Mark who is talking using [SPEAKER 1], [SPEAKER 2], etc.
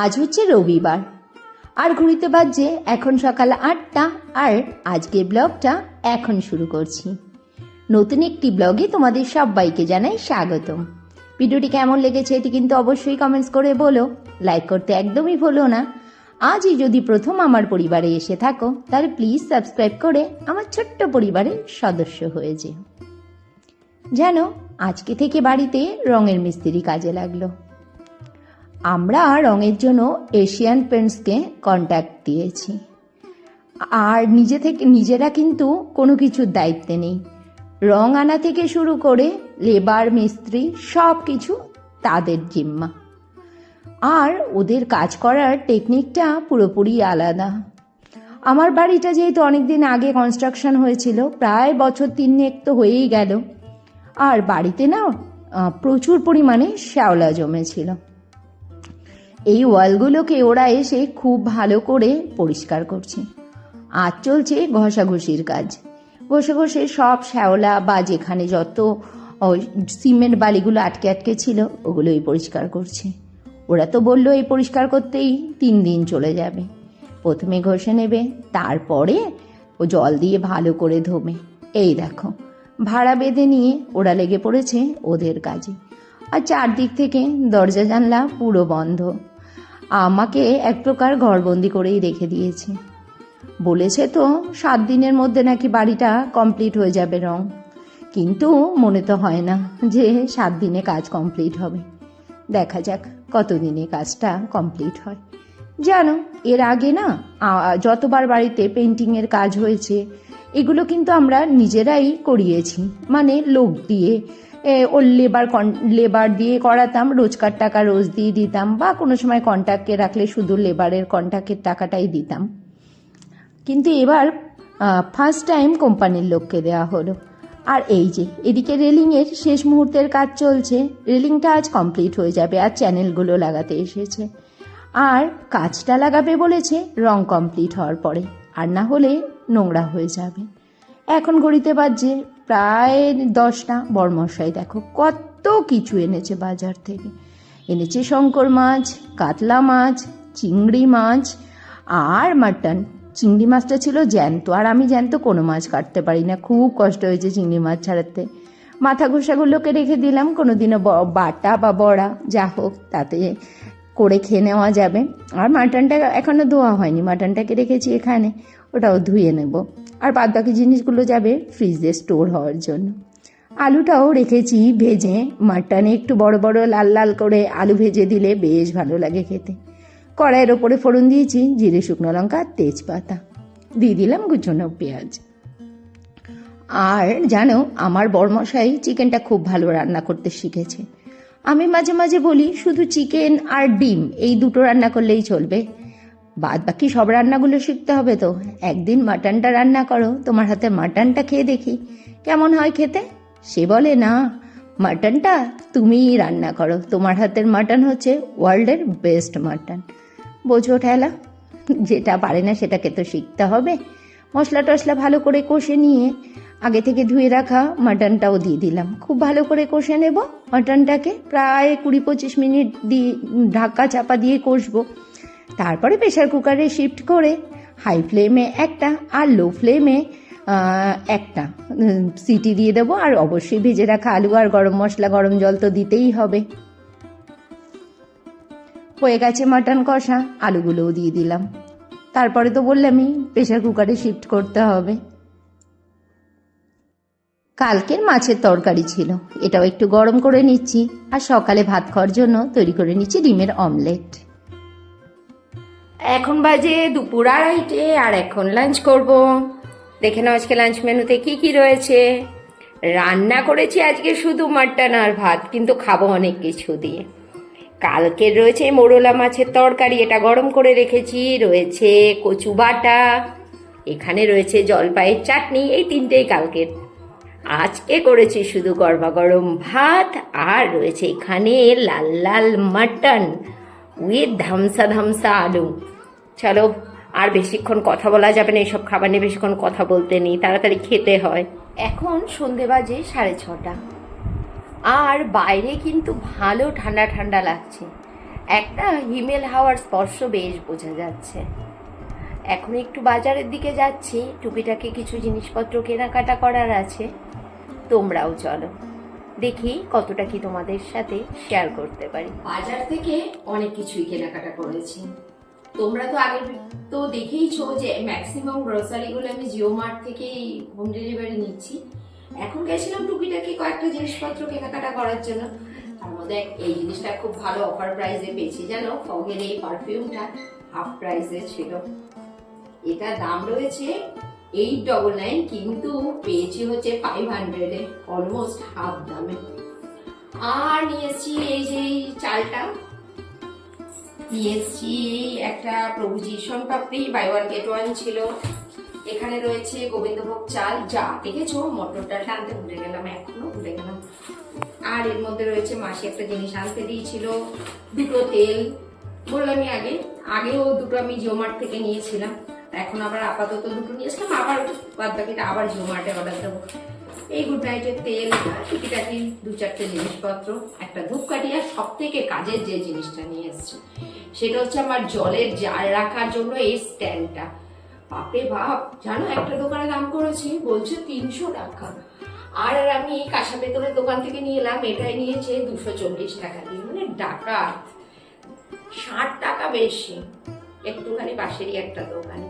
[SPEAKER 1] আজ হচ্ছে রবিবার আর ঘুরিতে বাজছে এখন সকাল ৮টা। আর আজকের ব্লগটা এখন শুরু করছি। নতুন একটি ব্লগে তোমাদের সবাইকে জানাই স্বাগতম। ভিডিওটি কেমন লেগেছে এটি কিন্তু অবশ্যই কমেন্টস করে বলো, লাইক করতে একদমই ভুলো না। আজই যদি প্রথম আমার পরিবারে এসে থাকো তাহলে প্লিজ সাবস্ক্রাইব করে আমার ছোট্ট পরিবারের সদস্য হয়ে যেও। জানো, আজকে থেকে বাড়িতে রঙের মিস্ত্রি কাজে লাগলো। আমরা রঙের জন্য এশিয়ান পেন্টসকে কন্ট্যাক্ট দিয়েছি, আর নিজেরা কিন্তু কোনো কিছুর দায়িত্বে নেই। রং আনা থেকে শুরু করে লেবার মিস্ত্রি সব কিছু তাদের জিম্মা, আর ওদের কাজ করার টেকনিকটা পুরোপুরি আলাদা। আমার বাড়িটা যেহেতু অনেকদিন আগে কনস্ট্রাকশন হয়েছিল, প্রায় বছর 3 তো হয়েই গেল, আর বাড়িতে না প্রচুর পরিমাণে শ্যাওলা জমেছিল। এই ওয়ালগুলোকে ওরা এসে খুব ভালো করে পরিষ্কার করছে। আজ চলছে ঘষাঘষির কাজ। ঘষে ঘষে সব শ্যাওলা বা যেখানে যত সিমেন্ট বালিগুলো আটকে আটকে ছিল ওগুলোই পরিষ্কার করছে। ওরা তো বললো এই পরিষ্কার করতেই 3 দিন চলে যাবে। প্রথমে ঘষে নেবে, তারপরে ও জল দিয়ে ভালো করে ধোবে। এই দেখো, ভাড়া বেঁধে নিয়ে ওরা লেগে পড়েছে ওদের কাজে। আর চারদিক থেকে দরজা জানলা পুরো বন্ধ। আমাকে এক প্রকার ঘরবন্দি করেই রেখে দিয়েছে। বলেছে তো 7 দিনের মধ্যে নাকি বাড়িটা কমপ্লিট হয়ে যাবে রং, কিন্তু মনে তো হয় না যে 7 দিনে কাজ কমপ্লিট হবে। দেখা যাক কতদিনে কাজটা কমপ্লিট হয়। জানো, এর আগে না যতবার বাড়িতে পেন্টিংয়ের কাজ হয়েছে এগুলো কিন্তু আমরা নিজেরাই করিয়েছি, মানে লোক দিয়ে ওর লেবার দিয়ে করাতাম, রোজকার টাকা রোজ দিয়ে দিতাম, বা কোনো সময় কন্ট্রাক্টে রাখলে শুধু লেবারের কন্ট্রাক্টের টাকাটাই দিতাম। কিন্তু এবার ফার্স্ট টাইম কোম্পানির লোককে দেওয়া হলো। আর এই যে এদিকে রেলিংয়ের শেষ মুহূর্তের কাজ চলছে। রেলিংটা আজ কমপ্লিট হয়ে যাবে, আর চ্যানেলগুলো লাগাতে এসেছে। আর কাজটা লাগাবে বলেছে রং কমপ্লিট হওয়ার পরে, আর না হলে নোংরা হয়ে যাবে। এখন ঘড়িতে বাজছে প্রায় 10টা। বড়মশাই দেখো কত কিছু এনেছে বাজার থেকে। এনেছে শঙ্কর মাছ, কাতলা মাছ, চিংড়ি মাছ আর মাটন। চিংড়ি মাছটা ছিল জ্যান্ত, আর আমি জ্যান্ত কোনো মাছ কাটতে পারি না, খুব কষ্ট হয়েছে চিংড়ি মাছ ছাড়াতে। মাথা ঘষাগুলোকে রেখে দিলাম, কোনোদিনও বাটা বা বড়া যা হোক তাতে করে খেয়ে নেওয়া যাবে। আর মাটনটা এখনও ধোয়া হয়নি, মাটনটাকে রেখেছি এখানে, ওটাও ধুয়ে নেব। আর বাদ বাকি জিনিসগুলো যাবে ফ্রিজে স্টোর হওয়ার জন্য। আলুটাও রেখেছি ভেজে। মাটনে একটু বড় বড় লাল লাল করে আলু ভেজে দিলে বেশ ভালো লাগে খেতে। কড়াইয়ের ওপরে ফোড়ন দিয়েছি জিরে, শুকনো লঙ্কা, তেজপাতা, দিয়ে দিলাম কুচনো পেঁয়াজ। আর জানো, আমার বড়মশাই চিকেনটা খুব ভালো রান্না করতে শিখেছে। আমি মাঝে মাঝে বলি শুধু চিকেন আর ডিম এই দুটো রান্না করলেই চলবে, বাদ বাকি সব রান্নাগুলো শিখতে হবে। তো একদিন মাটনটা রান্না করো, তোমার হাতে মাটনটা খেয়ে দেখি কেমন হয় খেতে। সে বলে না, মাটনটা তুমিই রান্না করো, তোমার হাতের মাটন হচ্ছে ওয়ার্ল্ডের বেস্ট মাটন। বোঝো ঠেলা, যেটা পারে না সেটাকে তো শিখতে হবে। মশলা টশলা ভালো করে কষে নিয়ে আগে থেকে ধুয়ে রাখা মাটনটাও দিয়ে দিলাম। খুব ভালো করে কষে নেব মাটনটাকে, প্রায় 20-25 মিনিট দিয়ে ঢাকা চাপা দিয়ে কষবো। তারপরে প্রেশার কুকারে শিফট করে হাই ফ্লেমে একটা আর লো ফ্লেমে একটা সিটি দিয়ে দেবো। আর অবশ্যই ভেজে রাখা আলু আর গরম মশলা, গরম জল তো দিতেই হবে। হয়ে গেছে মাটন কষা, আলুগুলোও দিয়ে দিলাম। তারপরে তো বললামই প্রেশার কুকারে শিফট করতে হবে। কালকের মাছের তরকারি ছিল, এটাও একটু গরম করে নিচ্ছি। আর সকালে ভাত খাওয়ার জন্য তৈরি করে নিচ্ছি ডিমের অমলেট। এখন বাজে 2:30, আর এখন লাঞ্চ করব। দেখে নাও আজকে লাঞ্চ মেনুতে কি কি রয়েছে। রান্না করেছি আজকে শুধু মাটন আর ভাত, কিন্তু খাবো অনেক কিছু দিয়ে। কালকের রয়েছে মোরলা মাছের তরকারি, এটা গরম করে রেখেছি। রয়েছে কচু বাটা, এখানে রয়েছে জলপাইয়ের চাটনি, এই 3টেই কালকের। আজকে করেছি শুধু গরমা গরম ভাত, আর রয়েছে এখানে লাল লাল মাটন উইথ ধামসা ধামসা আলু। চলো, আর বেশিক্ষণ কথা বলা যাবে না, এইসব খাবার নিয়ে বেশিক্ষণ কথা বলতে নেই, তাড়াতাড়ি খেতে হয়। এখন সন্ধে বাজে 6:30, আর বাইরে কিন্তু ভালো ঠান্ডা ঠান্ডা লাগছে।
[SPEAKER 2] একটা হিমেল হাওয়ার স্পর্শ বেশ বোঝা যাচ্ছে। এখন একটু বাজারের দিকে যাচ্ছি, টুকিটাকি কিছু জিনিসপত্র কেনাকাটা করার আছে। তোমরাও চলো, দেখি কতটা কি তোমাদের সাথে শেয়ার করতে পারি। বাজার থেকে অনেক কিছুই কেনাকাটা করেছি। তোমরা তো আগে তো দেখেইছো যে ম্যাক্সিমাম গ্রোসারিগুলো আমি জিও মার্ট থেকেই হোম ডেলিভারি নিচ্ছি। এখন গেছিলাম টুকিটাকি কয়েকটা জিনিসপত্র কেনাকাটা করার জন্য। তার মধ্যে এই জিনিসটা খুব ভালো অফার প্রাইসে পেয়েছি, জানো, ফগের এই পারফিউমটা হাফ প্রাইসে ছিল। এটা দাম রয়েছে 899, কিন্তু পেয়েছি হচ্ছে 500-এ, অলমোস্ট হাফ দামে। আর নিয়েছি এই যে চালটা, নিয়েছি একটা প্রভু যিশু পাপড়ি, বাই ওয়ান গেট ওয়ান ছিল। এখানে রয়েছে গোবিন্দভোগ চাল, যা দেখেছো মটর ডালটা আনতে ভুলে গেলাম, এখনো ভুলে গেলাম। আর এর মধ্যে রয়েছে মাসি একটা জিনিস আনতে দিয়েছিল, দুটো তেল। বললামই আগেও দুটো আমি জিও মার্ট থেকে নিয়েছিলাম, এখন আবার আপাতত দুটো নিয়েছিলাম, আবার বাদ বাকিটা আবার জিও মার্টে অর্ডার দেবো। এই গুড নাইটের তেল, টুকিটাকি দু চারটে জিনিসপত্র, একটা ধূপকাঠি, আর সব থেকে কাজের যে জিনিসটা নিয়ে এসেছি সেটা হচ্ছে আমার জলের জার রাখার জন্য এই স্ট্যান্ডটা। বাপরে বাপ, জানো একটা দোকানে দাম করেছি বলছে 300 টাকা, আর আমি কাঁসা বেতনের দোকান থেকে নিয়ে এলাম, এটাই নিয়েছে 240 টাকা দিয়ে। মানে ডাকাত, 60 টাকা বেশি। একটুখানি পাশেরই একটা দোকানে।